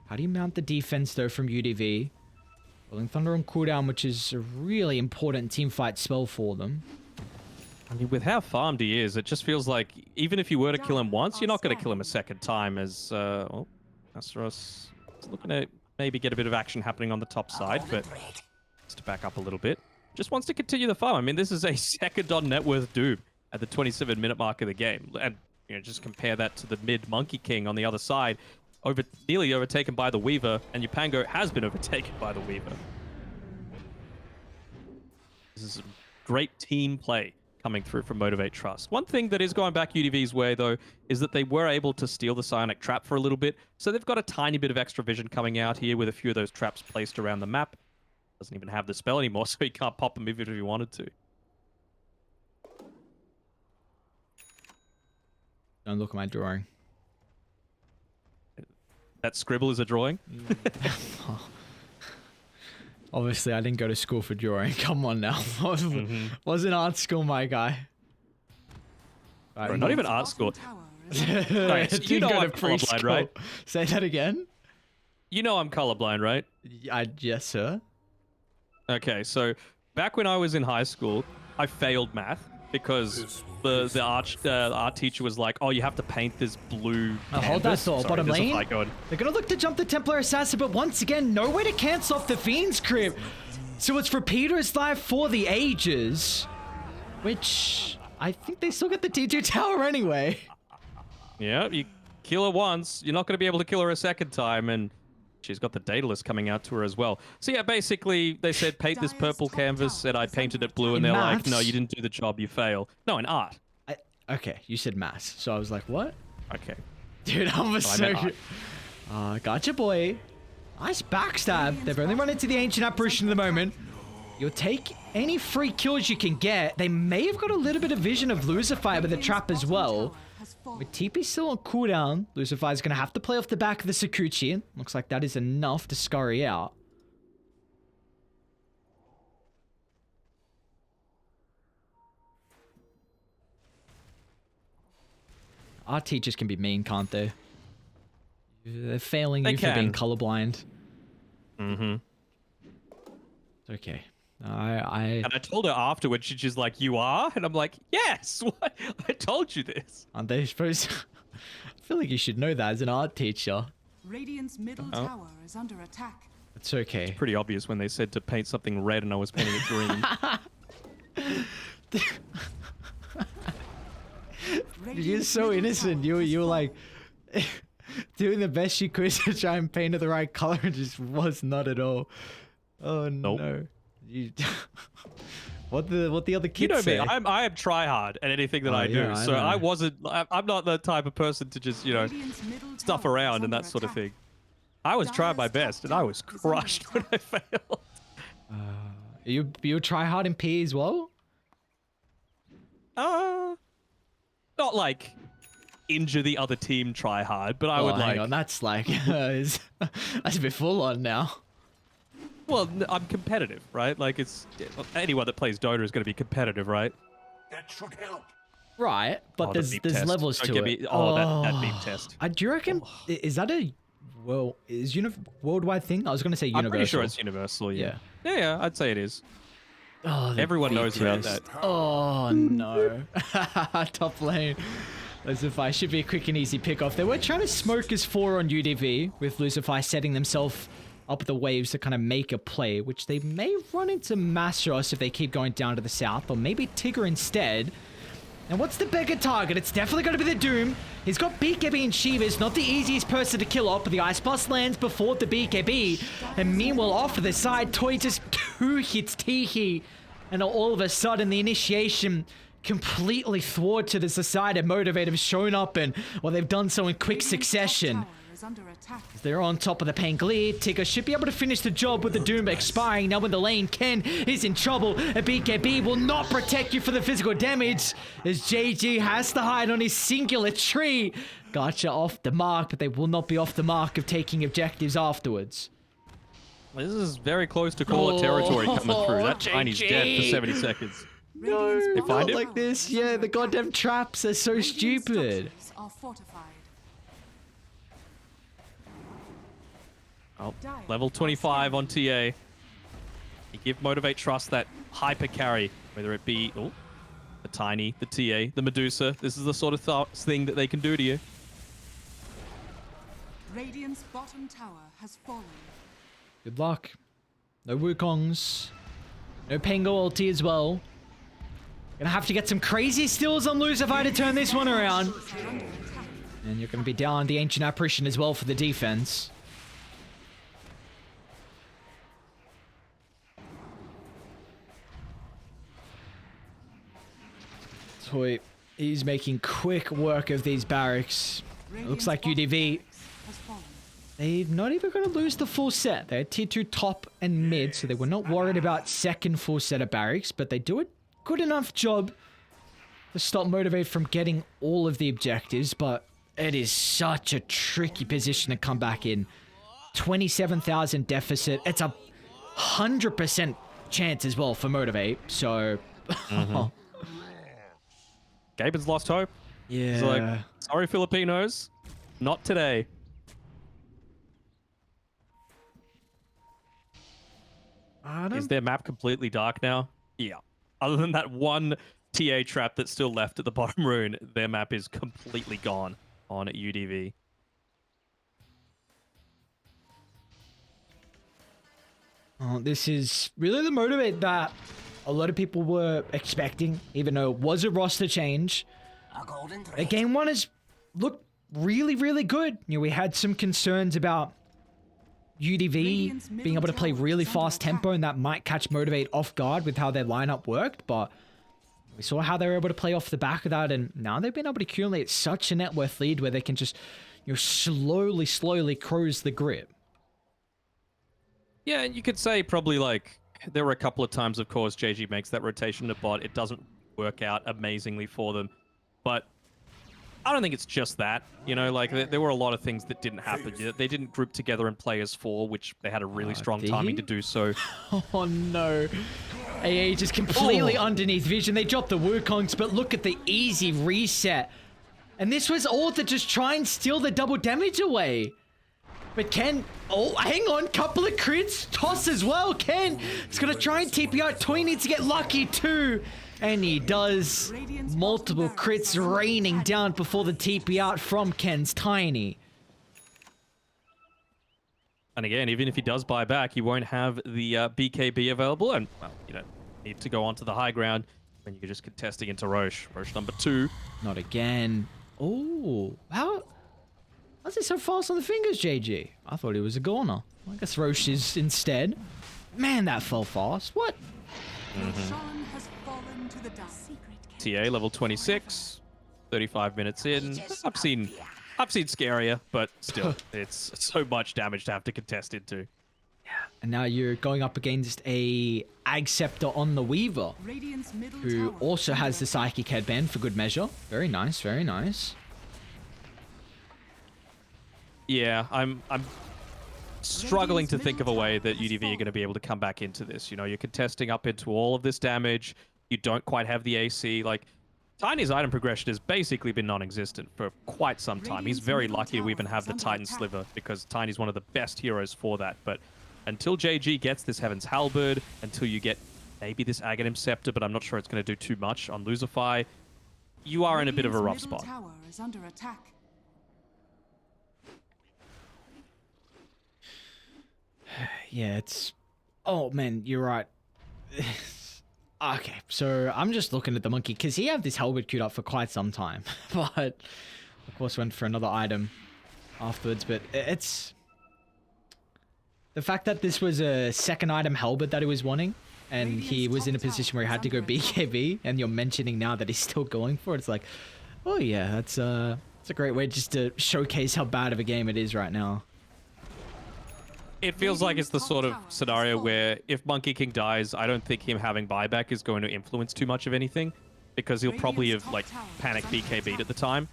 How do you mount the defense though from UDV? Rolling Thunder on cooldown, which is a really important team fight spell for them. I mean, with how farmed he is, it just feels like even if you were to kill him once, you're not going to kill him a second time as, well, Asteros is looking to maybe get a bit of action happening on the top side, but just to back up a little bit. Just wants to continue the farm. I mean, this is a second on net worth Doom at the 27-minute mark of the game. And, you know, just compare that to the mid Monkey King on the other side. nearly overtaken by the Weaver, and Yupango has been overtaken by the Weaver. This is great team play coming through from Motivate.Trust. One thing that is going back UDV's way, though, is that they were able to steal the Psionic Trap for a little bit, so they've got a tiny bit of extra vision coming out here with a few of those traps placed around the map. Doesn't even have the spell anymore, so he can't pop them even if he wanted to. Don't look at my drawing. That scribble is a drawing? Obviously, I didn't go to school for drawing. Come on now. Wasn't art school, my guy. Bro, not even art school. Tower is Right, you know I'm colorblind, preschool. right? Say that again? You know I'm colorblind, right? Yes, sir. Okay, so back when I was in high school, I failed math because the art teacher was like, "Oh, you have to paint this blue." Hold that canvas." thought. Sorry, Bottom there's a lane. fight going. They're gonna look to jump the Templar Assassin, but once again, no way to cancel off the Fiend's Crypt. So it's repeaters live for the ages, which I think they still get the T2 tower anyway. Yeah, you kill her once, you're not going to be able to kill her a second time, and she's got the Daedalus coming out to her as well. So yeah, basically, they said paint this purple canvas, and I painted it blue, and they're like, "No, you didn't do the job, you fail." No, in art. Okay, you said mass, so I was like, what? Okay. Dude, I was I so... meant Gotcha, boy. Nice backstab. They've only run into the Ancient Apparition at the moment. You'll take any free kills you can get. They may have got a little bit of vision of Lucifer with the trap as well. With TP still on cooldown, Lucifer is going to have to play off the back of the Sakuchi. Looks like that is enough to scurry out. Our teachers can be mean, can't they? They're failing you for being colorblind. Mm-hmm. It's okay. And I told her afterwards, she's like, "You are?" And I'm like, "Yes, what? I told you this." Aren't they supposed to... I feel like you should know that as an art teacher. Radiant's middle tower is under attack. It's okay. Pretty obvious when they said to paint something red and I was painting it green. You're so innocent. You were like doing the best you could to try and paint it the right color and just was not at all. Oh Nope. no. You what the other kids You know say? me, I am try hard at anything that I do. yeah, I So know. I'm not the type of person to just, Radiant's middle stuff tower around is and that under sort of attack. thing. I was trying my best and I was crushed when I failed. You try hard in P as well? Not like injure the other team try hard, but I would hang like. on, that's like that's a bit full on now. Well, I'm competitive, right? Like anyone that plays Dota is going to be competitive, right? That should help. Right, but Oh, the there's beep test. levels Don't to get it. me- that beep test. Do you reckon is that a worldwide thing? I was gonna say universal. I'm pretty sure it's universal. Yeah. Yeah, I'd say it is. Oh, the Everyone beep knows about test. that. Oh no. Top lane. Lucify should be a quick and easy pickoff. They were trying to smoke his 4 on UDV, with Lucify setting themselves up the waves to kind of make a play, which they may run into Mastros if they keep going down to the south, or maybe Tigger instead. And what's the bigger target? It's definitely going to be the Doom. He's got BKB and Shiva. It's not the easiest person to kill off, but the Ice Blast lands before the BKB. And meanwhile, off to the side, Toy just 2 hits Tihi. And all of a sudden, the initiation completely thwarted as the side of Motivate have shown up, and well, they've done so in quick succession. Tower is under attack. They're on top of the Pangolier. Tigger should be able to finish the job with the Doom expiring. Now in the lane, Ken is in trouble. A BKB will not protect you for the physical damage, as JG has to hide on his singular tree. Gotcha off the mark, but they will not be off the mark of taking objectives afterwards. This is very close to caller territory coming through. That Chinese JG. dead for 70 seconds. No, They not find it? like this. Yeah, the goddamn traps are so Radiant stupid. structures are fortified. Oh, level 25 on TA. You give Motivate.Trust that hyper carry, whether it be the Tiny, the TA, the Medusa. This is the sort of thing that they can do to you. Radiant's bottom tower has fallen. Good luck. No Wukongs. No Pango ulti as well. Gonna have to get some crazy steals on Lucifer to turn this one around. Are under attack. And you're going to be down the Ancient Apparition as well for the defense. So he's making quick work of these barracks. It looks like UDV, they're not even going to lose the full set. They're tier 2 top and mid, so they were not worried about second full set of barracks, but they do a good enough job to stop Motivate from getting all of the objectives, but it is such a tricky position to come back in. 27,000 deficit. It's a 100% chance as well for Motivate, so... Gaben's lost hope. Yeah. He's like, sorry, Filipinos. Not today. Is their map completely dark now? Yeah. Other than that one TA trap that's still left at the bottom rune, their map is completely gone on UDV. This is really the Motivate that a lot of people were expecting, even though it was a roster change. Game 1 has looked really, really good. You know, we had some concerns about UDV being able to play really fast tempo, and that might catch Motivate off guard with how their lineup worked, but we saw how they were able to play off the back of that, and now they've been able to accumulate such a net worth lead where they can just, you know, slowly cruise the grip. Yeah, and you could say probably like there were a couple of times, of course, JG makes that rotation to bot. It doesn't work out amazingly for them, but I don't think it's just that. You know, like there were a lot of things that didn't happen. They didn't group together and play as 4, which they had a really strong timing to do so. Oh no. AA just completely underneath vision. They dropped the Wukongs, but look at the easy reset. And this was all to just try and steal the double damage away. But Ken, oh, hang on, couple of crits. Toss as well, Ken. He's gonna try and TP out. Toy needs to get lucky too. And he does. Multiple crits raining down before the TP out from Ken's Tiny. And again, even if he does buy back, he won't have the BKB available. And, well, you don't need to go onto the high ground when you're just contesting into Roche. Roche number 2. Not again. Oh, how's it so fast on the fingers, JG? I thought he was a goner. I guess Roche is instead. Man, that fell fast. What? TA level 26, 35 minutes in. I've seen scarier, but still, it's so much damage to have to contest into. Yeah, and now you're going up against a Ag Scepter on the Weaver, who also has the Psychic Headband for good measure. Very nice, very nice. Yeah, I'm struggling to think of a way that UDV are going to be able to come back into this. You know, you're contesting up into all of this damage. You don't quite have the AC. Like, Tiny's item progression has basically been non-existent for quite some time. He's very lucky to even have the Titan Sliver, because Tiny's one of the best heroes for that. But until JG gets this Heaven's Halberd, until you get maybe this Aghanim Scepter, but I'm not sure it's going to do too much on Losify, you are in a bit of a rough spot. Yeah, it's... Oh, man, you're right. Okay, so I'm just looking at the monkey, because he had this Halberd queued up for quite some time. But, of course, went for another item afterwards. But it's... The fact that this was a second item Halberd that he was wanting, and he was in a position where he had to go BKB, and you're mentioning now that he's still going for it, it's like, oh yeah, it's a great way just to showcase how bad of a game it is right now. It feels like it's the sort of scenario where if Monkey King dies, I don't think him having buyback is going to influence too much of anything, because he'll probably have like panic BKB'd at the time.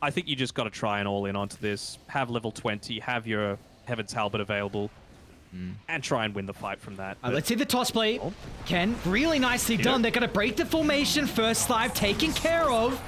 I think you just got to try and all in onto this, have level 20, have your Heaven's Halberd available, and try and win the fight from that. Let's see the toss play. Ken, really nicely done. They're going to break the formation. First Live taken care of.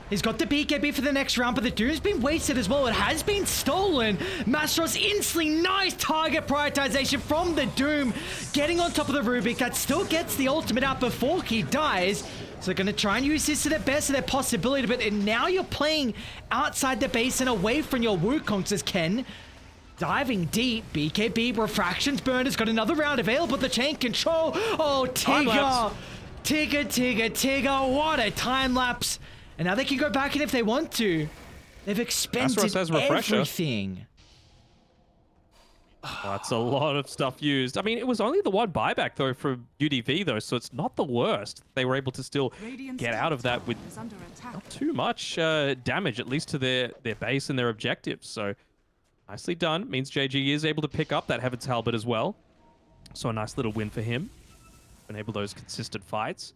He's got the BKB for the next round, but the Doom's been wasted as well. It has been stolen. Mastros instantly, nice target prioritization from the Doom. Getting on top of the Rubik, that still gets the ultimate out before he dies. So they're going to try and use this to the best of their possibility, but now you're playing outside the base and away from your Wukongs as Ken. Diving deep, BKB, Refractions Burn has got another round available, the chain control. Oh, Tigger. Tigger, what a time lapse. And now they can go back in if they want to. They've expended Asteros has refresher. everything. Oh, that's a lot of stuff used. I mean, it was only the one buyback, though, from UDV, though, so it's not the worst. They were able to still Radiant's get out of top that tower with is under attack. not too much damage, at least to their base and their objectives. So, nicely done. Means JG is able to pick up that Heaven's Halberd as well. So, a nice little win for him. Enable those consistent fights.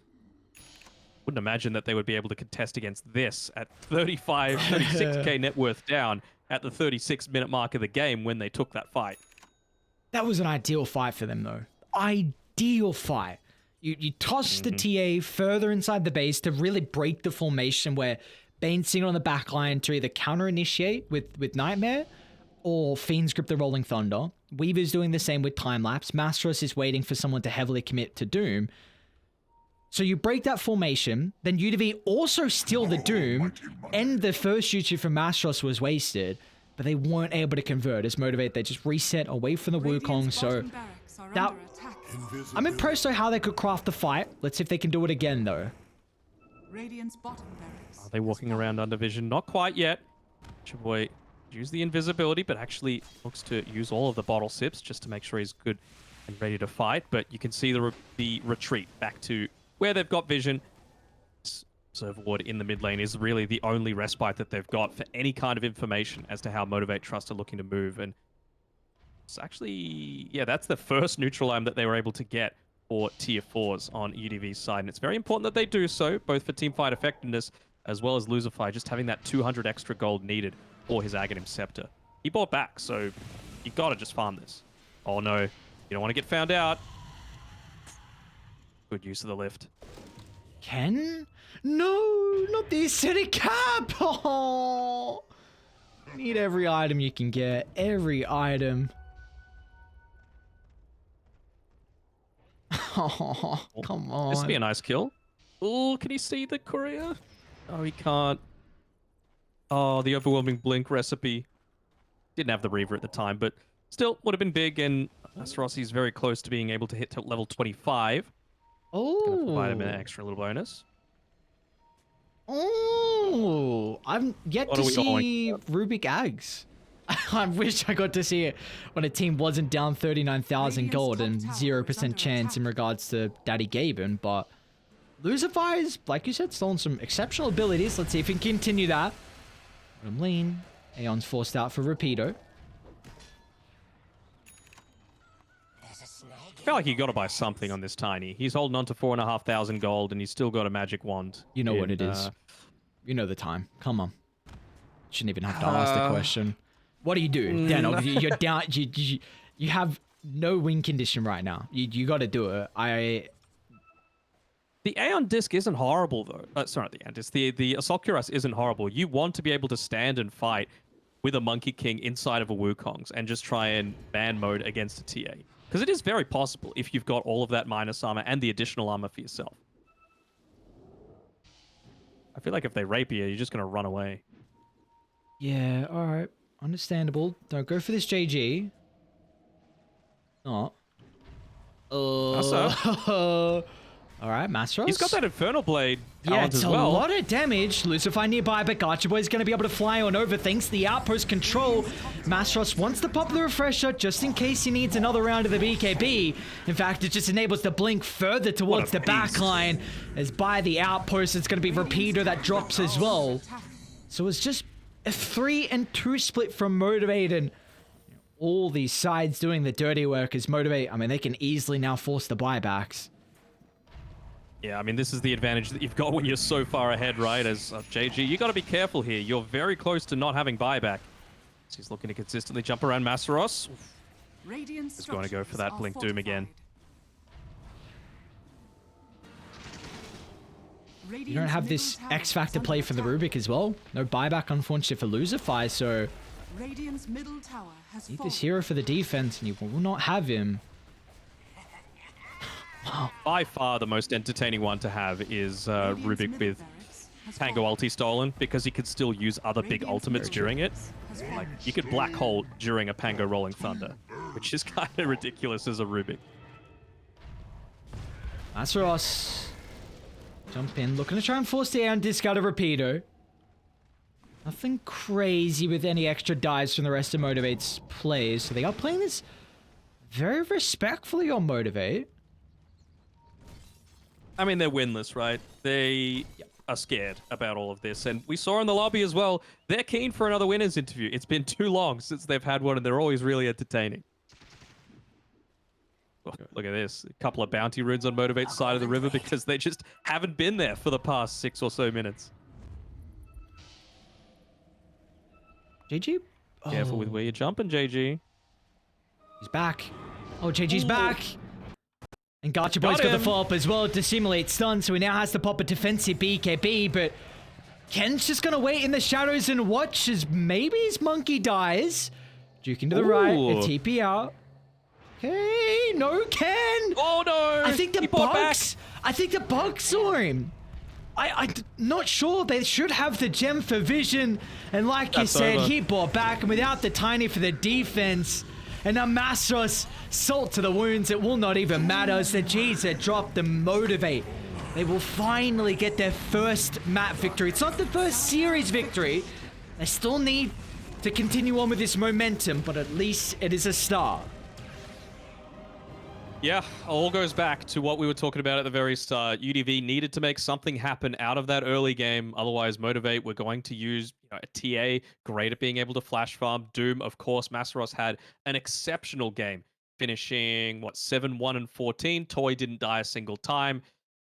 Wouldn't imagine that they would be able to contest against this at 36k net worth down at the 36-minute mark of the game when they took that fight. That was an ideal fight for them, though. Ideal fight. You toss the TA further inside the base to really break the formation where Bane's sitting on the back line to either counter-initiate with Nightmare or Fiends grip the Rolling Thunder. Weaver's doing the same with Time-Lapse. Mastros is waiting for someone to heavily commit to Doom. So you break that formation, then UDV also steal the Doom, and the first YouTube from Mastros was wasted, but they weren't able to convert. As Motivate, they just reset away from the Wukong, so Bottom barracks are that- under attack. I'm impressed though how they could craft the fight. Let's see if they can do it again though. Radiant's bottom barracks. Are they walking around under vision? Not quite yet. Chaboy use the invisibility, but actually looks to use all of the bottle sips just to make sure he's good and ready to fight. But you can see the retreat back to where they've got vision. Observer Ward in the mid lane is really the only respite that they've got for any kind of information as to how Motivate.Trust are looking to move. And it's actually, yeah, that's the first neutral item that they were able to get for tier 4s on UDV's side. And it's very important that they do so, both for teamfight effectiveness as well as Lucifer, just having that 200 extra gold needed for his Aghanim Scepter. He bought back, so you gotta just farm this. Oh no, you don't want to get found out. Good use of the lift. Ken? No, not the acidic cap! Oh, need every item you can get. Every item. Oh, come on. This would be a nice kill. Oh, can he see the courier? Oh, he can't. Oh, the overwhelming blink recipe. Didn't have the Reaver at the time, but still would have been big, and Asteros very close to being able to hit to level 25. Gonna provide him an Oh. extra little bonus. Oh, I'm yet What to are we going see Rubik Ags. I wish I got to see it when a team wasn't down 39,000 gold and 0% chance in regards to Daddy Gaben, but Lucifer is, like you said, still on some exceptional abilities. Let's see if he can continue that. Let him lean. Aeon's forced out for Rapido. I feel like you got to buy something on this Tiny. He's holding on to 4,500 gold, and he's still got a magic wand. You know what it is. You know the time. Come on. Shouldn't even have to ask the question. What do you do, Danog? You're down. You have no win condition right now. You got to do it. The Aeon Disc isn't horrible, though. Sorry, not the Aeon Disc. The Assault Cuirass isn't horrible. You want to be able to stand and fight with a Monkey King inside of a Wukong's and just try and ban mode against a TA. Because it is very possible if you've got all of that minus armor and the additional armor for yourself. I feel like if they rapier, you're just going to run away. Yeah, alright. Understandable. Don't go for this JG. Not. Alright, Mastros. He's got that Infernal Blade Yeah, talent it's as a well. lot of damage. Lucifer nearby, but Gotcha-Boy's going to be able to fly on over thanks to the outpost control. Mastros wants to pop the refresher just in case he needs another round of the BKB. In fact, it just enables the blink further towards the back line. As by the outpost, it's going to be Rapido that drops as well. So it's just a 3-2 split from Motivate, and all these sides doing the dirty work as Motivate. I mean, they can easily now force the buybacks. Yeah, I mean, this is the advantage that you've got when you're so far ahead, right? As JG, you got to be careful here. You're very close to not having buyback. So he's looking to consistently jump around Masteros. He's going to go for that Blink Doom again. You don't have this X Factor play for the Rubik as well. No buyback, unfortunately, for Lucifer, so Radiant's middle tower has need fallen. this hero for the defense, and you will not have him. By far, the most entertaining one to have is Rubik with Pango ulti stolen, because he could still use other big ultimates during it. Like, you could Black Hole during a Pango Rolling Thunder, which is kind of ridiculous as a Rubik. Asteros. Jump in, looking to try and force the Aeon Disc out of Rapido. Nothing crazy with any extra dives from the rest of Motivate's plays. So they are playing this very respectfully on Motivate. I mean, they're winless, right? They are scared about all of this. And we saw in the lobby as well, they're keen for another winners interview. It's been too long since they've had one, and they're always really entertaining. Oh, look at this. A couple of bounty runes on Motivate's side of the river because they just haven't been there for the past 6 or so minutes. JG? Careful with where you're jumping, JG. He's back. Oh, JG's Ooh. back. And Gotcha Boy's got the him. follow-up as well to simulate stun, so he now has to pop a defensive BKB, but Ken's just gonna wait in the shadows and watch as maybe his monkey dies. Duking to the right, a TP out. Okay, no Ken! Oh no! I think the He bought back. bugs saw him. I'm not sure. They should have the gem for vision. And like you That's said, over. he bought back. And without the tiny for the defense, and now Mastros, salt to the wounds. It will not even matter as the G's that drop the Motivate. They will finally get their first map victory. It's not the first series victory. They still need to continue on with this momentum, but at least it is a start. Yeah, all goes back to what we were talking about at the very start. UDV needed to make something happen out of that early game. Otherwise, Motivate were going to use a TA, great at being able to flash farm. Doom, of course, Masaros had an exceptional game, finishing, 7-1 and 14. Toy didn't die a single time,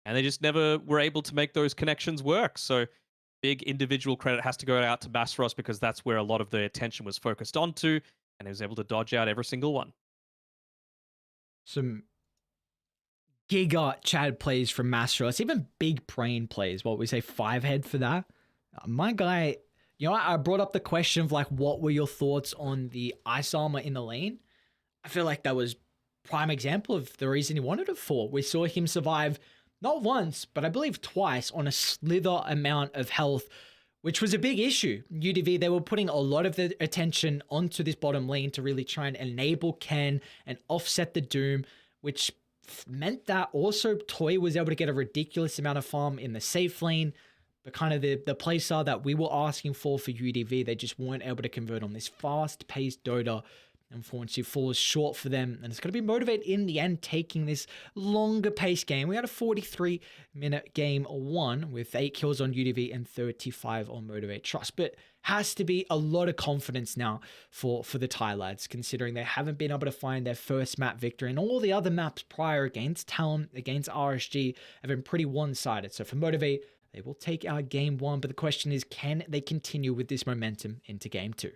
and they just never were able to make those connections work. So big individual credit has to go out to Masaros because that's where a lot of the attention was focused onto, and he was able to dodge out every single one. Some giga Chad plays from Mastros, even big brain plays. What we say, 5-head for that. My guy, I brought up the question of like, what were your thoughts on the ice armor in the lane? I feel like that was prime example of the reason he wanted it for. We saw him survive not once, but I believe twice on a slither amount of health, which was a big issue. UDV, they were putting a lot of the attention onto this bottom lane to really try and enable Ken and offset the Doom, which meant that also Toy was able to get a ridiculous amount of farm in the safe lane, but kind of the playstyle that we were asking for UDV, they just weren't able to convert on this fast-paced Dota. Unfortunately, falls short for them, and it's going to be Motivate in the end taking this longer pace game. We had a 43-minute game 1 with 8 kills on UDV and 35 on Motivate.Trust, but has to be a lot of confidence now for the Thai lads, considering they haven't been able to find their first map victory, and all the other maps prior against Talon, against RSG have been pretty one-sided. So for Motivate, they will take out game 1, but the question is, can they continue with this momentum into game 2?